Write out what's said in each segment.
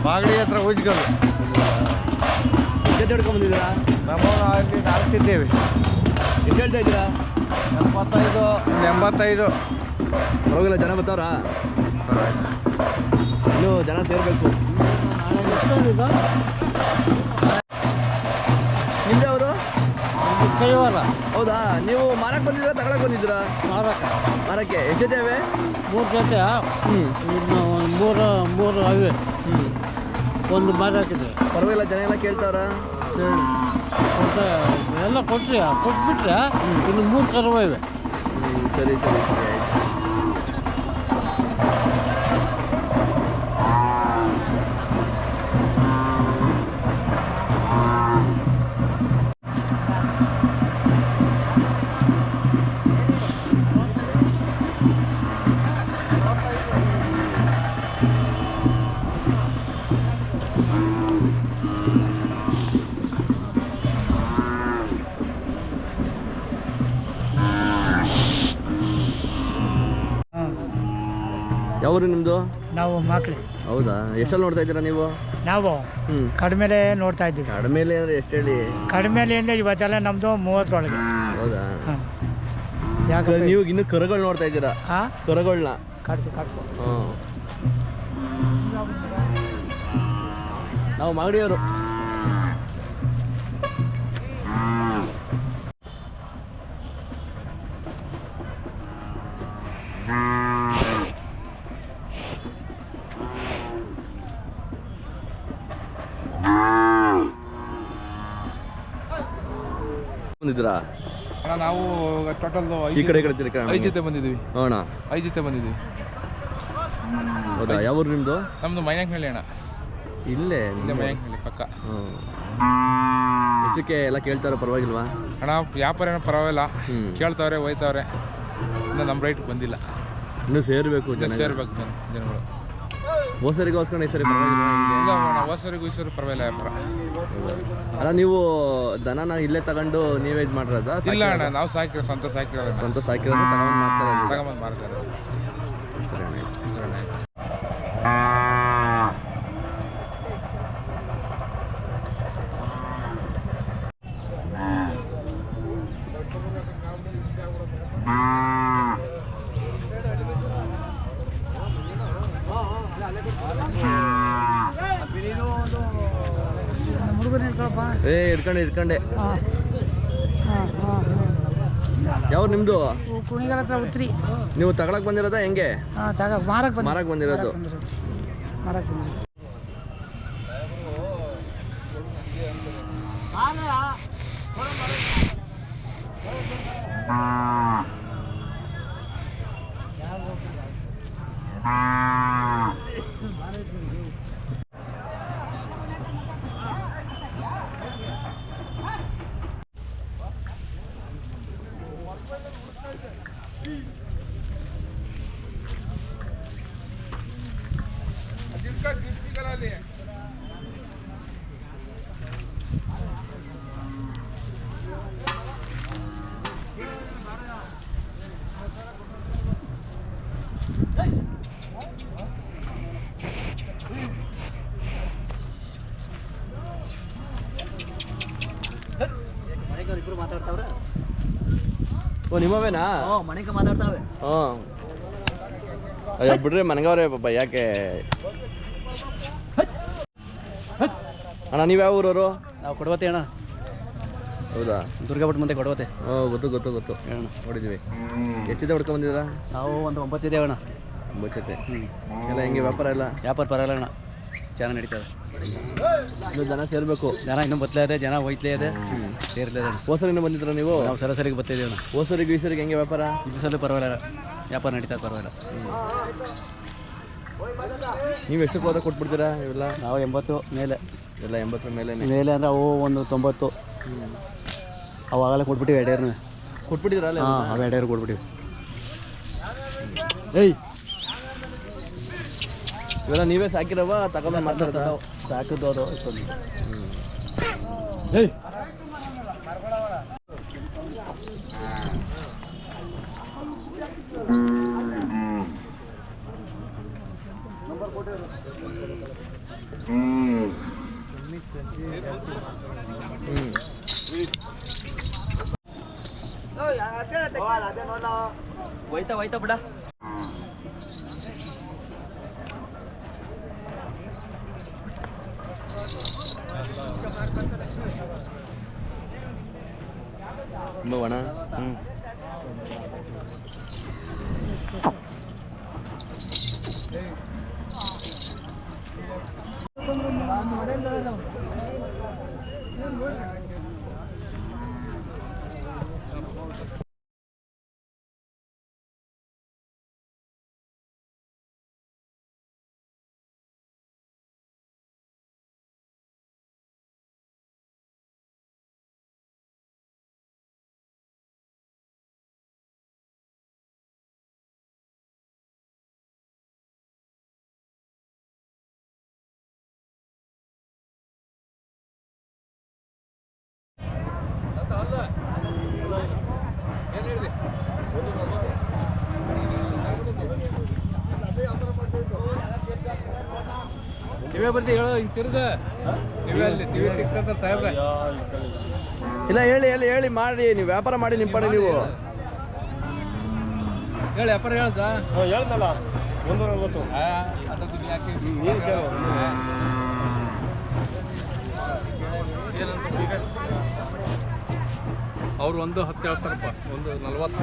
ಮಾಗಡಿ ಹತ್ರ ಉಜ್ಗಲ್ಲು ಜೊತೆ ಹಿಡ್ಕೊಂಡು ಬಂದಿದ್ದೀರಾ? ನಾವು ಅಲ್ಲಿ 4 ಇದ್ದೇವೆ. ಎಷ್ಟು ಹೇಳ್ತಾ ಇದ್ದೀರಾ? 85. ಪರವಾಗಿಲ್ಲ, ಜನ ಬರ್ತಾವ್ರಾ? ಇನ್ನೂ ಜನ ಸೇರಬೇಕು. ನಿಮ್ದೆ ಅವರು ಕೈವಾರ. ಹೌದಾ? ನೀವು ಮಾರಕ್ಕೆ ಬಂದಿದ್ದೀರಾ ತಗೊಳಕ್ಕೆ ಬಂದಿದ್ದೀರಾ? ಮಾರಕ್ಕೆ. ಎಷ್ಟು ಜೊತೆ ಇವೆ? 3 ಜೊತೆ. ಮೂರು ಅವೆ. ಒಂದು ಮಾರ ಹಾಕಿದೆ. ಪರವಾಗಿಲ್ಲ, ಜನ ಎಲ್ಲ ಕೇಳ್ತಾವ್ರ? ಎಲ್ಲ ಕೊಟ್ಬಿಟ್ರೆ ಇನ್ನು 3 ಕರುವ ಇವೆ. ಸರಿ ಸರಿ ಸರಿ ಆಯ್ತು. ಯಾವರು ನಿಮ್ಮದು? ನಾವು ಮಕ್ಕಳು. ಹೌದಾ? ಎಷ್ಟಲ್ಲಿ ನೋಡ್ತಾ ಇದ್ದೀರಾ ನೀವು? ನಾವು ಕಡಿಮೆಲೆ ನೋಡ್ತಾ ಇದ್ದೀವಿ. ಕಡಿಮೆಲೆ ಅಂದರೆ ಎಷ್ಟು ಹೇಳಿ? ಕಡಿಮೆಲೆ ಅಂದರೆ ಇವತ್ತೆಲ್ಲ ನಮ್ಮದು 30 ಒಳಗೆ. ಹೌದಾ? ಯಾಕೆ ನೀವು ಇನ್ನು ಕರುಗಳು ನೋಡ್ತಾ ಇದ್ದೀರಾ? ಕರುಗಳನ್ನ ಕಟ್ಕೊ. ಹಾಂ, ನಾವು ಮಾಗಡಿಯವರು. ಬಂದಿದ್ದೀರಾ? ನಾವು ಟೋಟಲ್ ಈ ಕಡೆ 5 ಜೊತೆ ಬಂದಿದ್ದೀವಿ. ಅಣ್ಣ 5 ಜೊತೆ ಬಂದಿದ್ದೀವಿ. ಹೌದಾ? ಯಾವ್ರು ನಿಮ್ಮದು? ನಮ್ಮದು ಮೈನಾಕ್ನಳ್ಳಿ ಅಣ್ಣ. ಇಲ್ಲೇ ಮೈನಾಕ್ನಳ್ಳಿ ಪಕ್ಕ. ಎಷ್ಟಕ್ಕೆ ಎಲ್ಲ ಕೇಳ್ತಾರೋ? ಪರವಾಗಿಲ್ವಾ ಅಣ್ಣ? ವ್ಯಾಪಾರ ಏನೋ ಪರವಾಗಿಲ್ಲ, ಕೇಳ್ತಾವ್ರೆ ಹೋಯ್ತಾವ್ರೆ. ಇನ್ನು ನಮ್ಮ ರೈಟ್ ಬಂದಿಲ್ಲ. ಇನ್ನೂ ಸೇರಬೇಕು, ಸೇರ್ಬೇಕು ಜನಗಳು. ಹೋಸರಿಗೋಸ್ಕರ ಈ ಸರಿ ಪರವಾಗಿಲ್ವಾ? ಇಲ್ಲ ಹೊಸರಿಗೂ ಈಸರು ಪರವಾಗಿಲ್ಲ ವ್ಯಾಪಾರ. ಅಲ್ಲ, ನೀವು ದನನ ಇಲ್ಲೇ ತಗೊಂಡು ನೀವೇ ಇದು ಮಾಡಿರೋದಾ? ಇಲ್ಲ ಅಣ್ಣ, ನಾವು ಸಾಕಿರೋ ಸ್ವಂತ ಸಾಕಿರೋದು ತಗೊಂಬಂದು ಮಾಡ್ತಾರೆ. ಇಟ್ಕೊಂಡೆ. ಯಾವ್ರು ನಿಮ್ದು? ಕುಣಿಗಲ್ ಹತ್ರ ಉತ್ರಿ. ನೀವು ತಗೊಳಕ್ ಬಂದಿರೋದಾ ಹೆಂಗೆ? ಮಾರಕ್ ಬಂದಿರೋದು. ಓ, ನಿಮ್ಮವೇನಾ? ಮನೆಗೆ ಮಾತಾಡ್ತಾವೆ. ಅಯ್ಯೋ ಬಿಡ್ರಿ, ಮನೆಗವ್ರೆ ಪಾಪ, ಯಾಕೆ ಅಣ್ಣ? ನೀವು ಯಾವ ಊರವರು? ನಾವು ಕೊಡವತ್ತೆ ಅಣ್ಣ. ಹೌದಾ? ದುರ್ಗಾಪುರ ಮುಂದೆ ಕೊಡವತ್ತೆ. ಗೊತ್ತು ನೋಡಿದ್ವಿ. ಎಷ್ಟು ಜೊತೆ ಹೊಡ್ಕೊಂಡು ಬಂದಿದ್ದೀರಾ? ನಾವು ಒಂದು 9 ಜೊತೆ ಅಣ್ಣ. 9 ಜೊತೆ. ಎಲ್ಲ ಹೆಂಗೆ ವ್ಯಾಪಾರ ಎಲ್ಲ? ವ್ಯಾಪಾರ ಪರವಾಗಿಲ್ಲ ಅಣ್ಣ, ಚೆನ್ನಾಗಿ ನಡೀತದೆ. ಇನ್ನೂ ಜನ ಸೇರಬೇಕು. ಜನ ಇನ್ನೂ ಬತ್ತಲೇ ಇದೆ, ಜನ ಹೋಯ್ತಲೇ ಇದೆ, ಸೇರ್ಲೇ ಇದೆ. ಹೋಸರಿನ ಬಂದಿದ್ರ ನೀವು? ನಾವು ಸರಾಸರಿಗೆ ಬರ್ತಿದ್ದೀವಿ ಅಣ್ಣ. ಹೋಸರಿಗೆ ಈ ಸರಿಗೆ ಹೆಂಗೆ ವ್ಯಾಪಾರ? ಈ ಸಲ ಪರವಾಗಿಲ್ಲ, ವ್ಯಾಪಾರ ನಡೀತಾ ಪರವಾಗಿಲ್ಲ. ನೀವು ಎಷ್ಟಕ್ಕೆ ಹೋದಾಗ ಕೊಟ್ಬಿಡ್ತೀರಾ ಇವೆಲ್ಲ? ನಾವು 80 ಮೇಲೆ. ಎಲ್ಲ 80 ಮೇಲೆ ಮೇಲೆ ಅಂದರೆ ಅವು ಒಂದು 90. ಅವಾಗಲೇ ಕೊಟ್ಬಿಟ್ಟಿವಿ ಎಡೆಯರ್ನ. ಕೊಟ್ಬಿಟ್ಟಿದ್ದೀರಾ ಅಲ್ಲ? ಹಾಂ, ಅವು ಎಡೆಯರ್ ಕೊಟ್ಬಿಟ್ಟಿವಿ. ಏಯ್, ಇವೆಲ್ಲ ನೀವೇ ಸಾಕಿರವ ತಗೊಂಡು ಮಾತಾಡ್ತಾ? ಸಾಕಿದ್ದು ಅದು. ಏಯ್, ಹೋಯ್ತಾ ಬಿಡ. ತುಂಬ ಒಣ. ನೀವೇ ಬರ್ತಿ ಹೇಳೋ ಹಿಂಗೆ ತಿರ್ಗ ನೀವೇ ಅಲ್ಲಿ ಟಿವಿ ತಿಕ್ಕಂತ ಸಾಹೇಬ್ರೆ. ಇಲ್ಲ, ಹೇಳಿ ಮಾಡಿ. ನೀವು ವ್ಯಾಪಾರ ಮಾಡಿ ನಿಮ್ಮ ಪಡೆ ನೀವು. ಹೇಳಿ ವ್ಯಾಪಾರ ಹೇಳ ಸಾ. ಹೇಳ್ದಲ್ಲ 140. ಅವ್ರು 10 ಹೇಳ್ತಾರಪ್ಪ, 40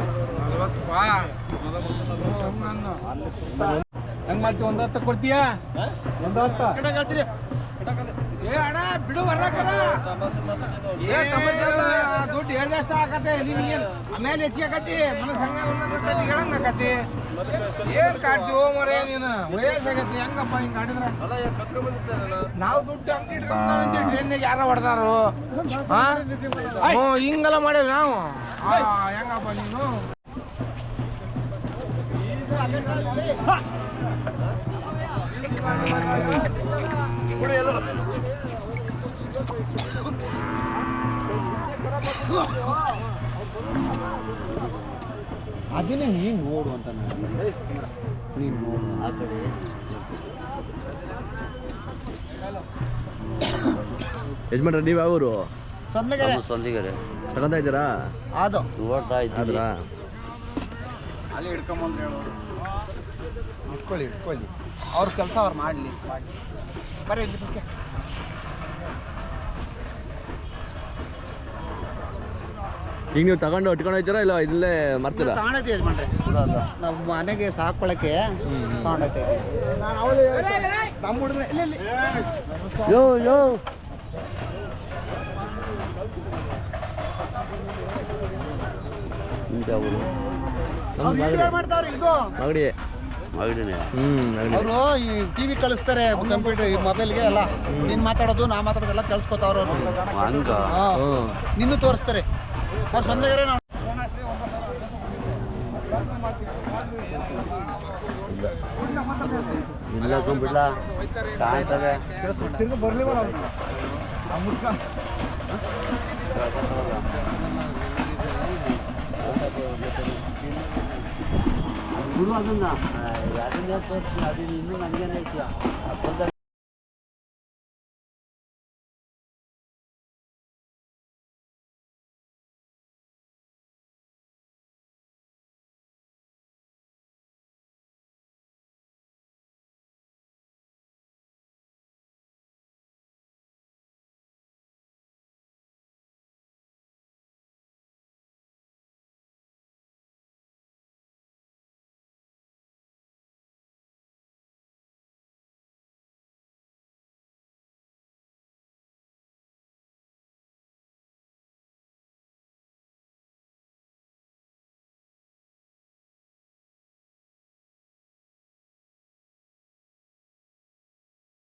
ಹೆಂಗ್ ಮಾಡ್ತೀವಿ? 10 ಕೊಡ್ತೀಯಾ? 10 ಏ ಅಣ್ಣ ಬಿಡು ಬರ್ರಾಕದ. ದುಡ್ಡು ಹೇಳ್ದಷ್ಟ ಆಗತ್ತೆ ನಿನಗೇನು ಆಮೇಲೆ ಹೆಚ್ಚಿಗೆ ಆಕತಿ. ಮನಸ್ಸು ಹಂಗ ಒಂದೊಂದು ಹೇಳಂಗ ಆಕತಿ. ಏನ್ ಕಾಡ್ತೀವೋ ಮರೇ ನೀನು? ವಯಸ್ಸಾಗತಿ ಹೆಂಗಪ್ಪ ಹಿಂಗೆ ಆಡಿದ್ರ? ನಾವು ದುಡ್ಡು ಅಂಗಡಿ ಇಟ್ಕೊಂಡು ಟ್ರೈನ್ಯಾಗ ಯಾರ ಹೊಡೆದಾರು? ಹಿಂಗೆಲ್ಲ ಮಾಡೇವಿ ನಾವು. ಹೆಂಗಪ್ಪ ನೀನು? ಅದನ್ನೇ ಹಿಂಗೆ ನೋಡು ಅಂತ ನೀನು ನೋಡು ಆ ಕಡೆ. ಯಜಮಾನ್ರ ನೀವು ಯಾವರು? ಸಂದಿಗೆರೆ ತಗೊಂತ ಇದ್ದೀರಾ? ಅದು ಆದ್ರಾ? ಅಲ್ಲಿ ಹಿಡ್ಕೊಂಬಂದ್ರೆ ಹೇಳೋರು. ಇಟ್ಕೊಳ್ಳಿ ಅವ್ರ ಕೆಲಸ ಅವ್ರು ಮಾಡಲಿ. ಬರೀ ಇಲ್ಲಿ ಬಗ್ಗೆ ಈಗ ನೀವು ತಗೊಂಡು ಇಟ್ಕೊಂಡು ಹೋಗ್ತೀರಾ ಇಲ್ಲ ಇಲ್ಲೇ ಮಾಡ್ತೀರಾ? ತಗೊಂಡೈತಿ ಯಜಮಾನ್ರೆ, ನಾವು ಮನೆಗೆ ಸಾಕೊಳ್ಳೋಕ್ಕೆ ತಗೊಂಡೈತೆ. ಯೋ ಮಾಡ್ತಾವ್ರಿ ಇದು ಮಗಡಿ. ಅವರು ಈ ಟಿವಿ ಕಳಿಸ್ತಾರೆ, ಕಂಪ್ಯೂಟರ್ ಈ ಮೊಬೈಲ್ಗೆ ಎಲ್ಲ. ನೀನ್ ಮಾತಾಡೋದು ನಾ ಮಾತಾಡೋದೆಲ್ಲ ಕಳ್ಸ್ಕೊತಾವ್ರ ಅವರು. ನಿನ್ನೂ ತೋರಿಸ್ತಾರೆ ಅವ್ರು ಸ್ವಂತಗಾರೆ. ನಾವು ಅದನ್ನ ಇನ್ನೂ ನನಗೇನು ಹೇಳ್ತೀಯ?